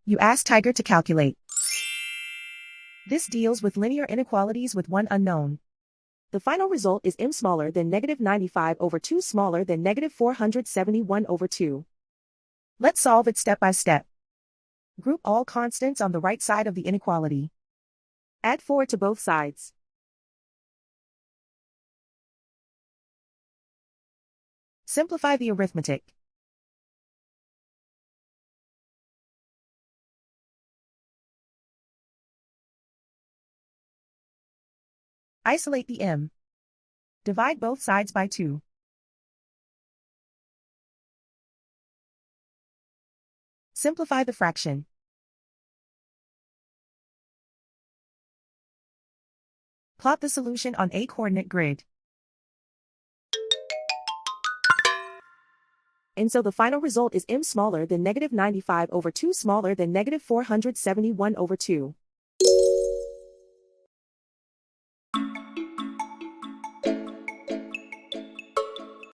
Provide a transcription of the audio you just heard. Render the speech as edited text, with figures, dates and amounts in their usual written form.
You ask Tiger to calculate. This deals with linear inequalities with one unknown. The final result is m smaller than -95/2 smaller than -471/2. Let's solve it step by step. Group all constants on the right side of the inequality. Add 4 to both sides. Simplify the arithmetic. Isolate the m. Divide both sides by 2. Simplify the fraction. Plot the solution on a coordinate grid. And so the final result is m smaller than -95/2 smaller than -471/2.